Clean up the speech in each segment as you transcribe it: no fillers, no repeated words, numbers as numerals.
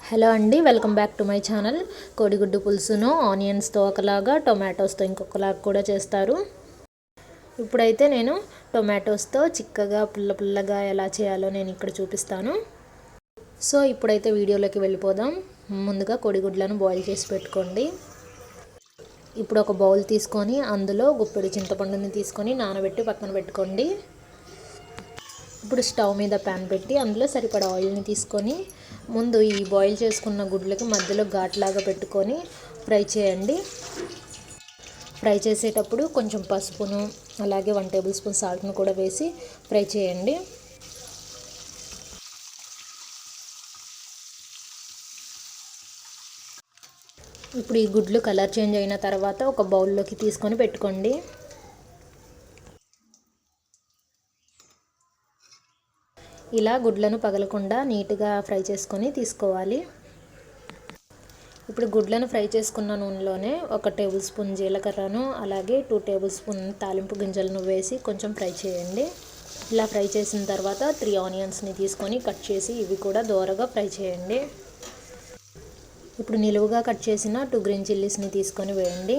Hello అండి, welcome back to my channel. కోడిగుడ్డు పులుసును ఆనియన్స్తో ఒకలాగా, టొమాటోస్తో ఇంకొకలాగా కూడా చేస్తారు. ఇప్పుడైతే నేను టొమాటోస్తో చిక్కగా పుల్లగా ఎలా చేయాలో నేను ఇక్కడ చూపిస్తాను. సో ఇప్పుడైతే వీడియోలోకి వెళ్ళిపోదాం. ముందుగా కోడిగుడ్లను బాయిల్ చేసి పెట్టుకోండి. ఇప్పుడు ఒక బౌల్ తీసుకొని అందులో గుప్పెడు చింతపండుని తీసుకొని నానబెట్టి పక్కన పెట్టుకోండి. ఇప్పుడు స్టవ్ మీద ప్యాన్ పెట్టి అందులో సరిపడా ఆయిల్ని తీసుకొని ముందు ఈ బాయిల్ చేసుకున్న గుడ్లకి మధ్యలో ఘాట్లాగా పెట్టుకొని ఫ్రై చేయండి. ఫ్రై చేసేటప్పుడు కొంచెం పసుపును అలాగే 1 టేబుల్ స్పూన్ సాల్ట్ను కూడా వేసి ఫ్రై చేయండి. ఇప్పుడు ఈ గుడ్లు కలర్ చేంజ్ అయిన తర్వాత ఒక బౌల్లోకి తీసుకొని పెట్టుకోండి. ఇలా గుడ్లను పగలకుండా నీట్గా ఫ్రై చేసుకొని తీసుకోవాలి. ఇప్పుడు గుడ్లను ఫ్రై చేసుకున్న నూనెలోనే 1 టేబుల్ స్పూన్ జీలకర్రను అలాగే 2 టేబుల్ స్పూన్ తాలింపు గింజలను వేసి కొంచెం ఫ్రై చేయండి. ఇలా ఫ్రై చేసిన తర్వాత 3 ఆనియన్స్ని తీసుకొని కట్ చేసి ఇవి కూడా దోరగా ఫ్రై చేయండి. ఇప్పుడు నిలువుగా కట్ చేసిన 2 గ్రీన్ చిల్లీస్ని తీసుకొని వేయండి.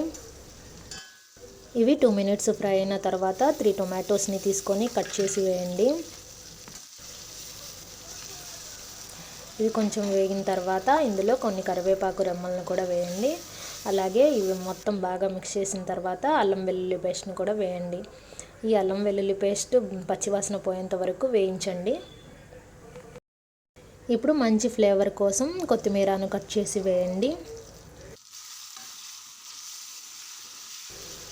ఇవి 2 మినిట్స్ ఫ్రై అయిన తర్వాత 3 టొమాటోస్ని తీసుకొని కట్ చేసి వేయండి. ఇవి కొంచెం వేగిన తర్వాత ఇందులో కొన్ని కరివేపాకు రెమ్మలను కూడా వేయండి. అలాగే ఇవి మొత్తం బాగా మిక్స్ చేసిన తర్వాత అల్లం వెల్లుల్లి పేస్ట్ని కూడా వేయండి. ఈ అల్లం వెల్లుల్లి పేస్ట్ పచ్చివాసన పోయేంత వరకు వేయించండి. ఇప్పుడు మంచి ఫ్లేవర్ కోసం కొత్తిమీరను కట్ చేసి వేయండి.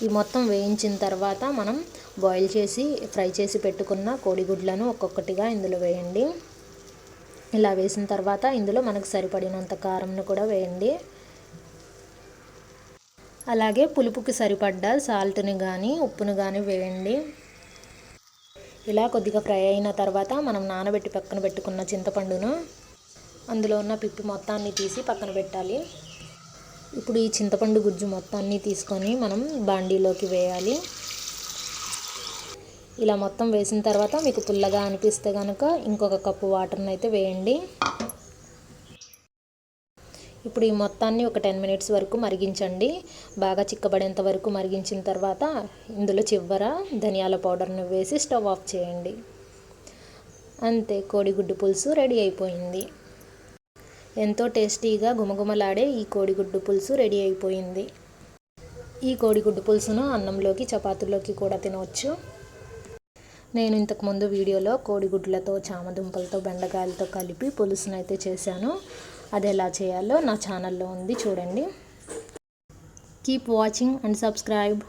ఈ మొత్తం వేయించిన తర్వాత మనం బాయిల్ చేసి ఫ్రై చేసి పెట్టుకున్న కోడిగుడ్లను ఒక్కొక్కటిగా ఇందులో వేయండి. ఇలా వేసిన తర్వాత ఇందులో మనకు సరిపడినంత కారంను కూడా వేయండి. అలాగే పులుపుకి సరిపడ్డ సాల్ట్ని కానీ ఉప్పును కానీ వేయండి. ఇలా కొద్దిగా ఫ్రై అయిన తర్వాత మనం నానబెట్టి పక్కన పెట్టుకున్న చింతపండును అందులో ఉన్న పిప్పి మొత్తాన్ని తీసి పక్కన పెట్టాలి. ఇప్పుడు ఈ చింతపండు గుజ్జు మొత్తాన్ని తీసుకొని మనం బాండీలోకి వేయాలి. ఇలా మొత్తం వేసిన తర్వాత మీకు పుల్లగా అనిపిస్తే కనుక ఇంకొక కప్పు వాటర్ని అయితే వేయండి. ఇప్పుడు ఈ మొత్తాన్ని ఒక 10 మినిట్స్ వరకు మరిగించండి. బాగా చిక్కబడేంత వరకు మరిగించిన తర్వాత ఇందులో చివర ధనియాల పౌడర్ని వేసి స్టవ్ ఆఫ్ చేయండి. అంతే, కోడిగుడ్డు పులుసు రెడీ అయిపోయింది. ఎంతో టేస్టీగా గుమగుమలాడే ఈ కోడిగుడ్డు పులుసు రెడీ అయిపోయింది. ఈ కోడిగుడ్డు పులుసును అన్నంలోకి చపాతీలోకి కూడా తినవచ్చు. నేను ఇంతకుముందు వీడియోలో కోడిగుడ్లతో చామదుంపలతో బెండకాయలతో కలిపి పులుసునైతే చేశాను. అది ఎలా చేయాలో నా ఛానల్లో ఉంది, చూడండి. Keep watching and subscribe.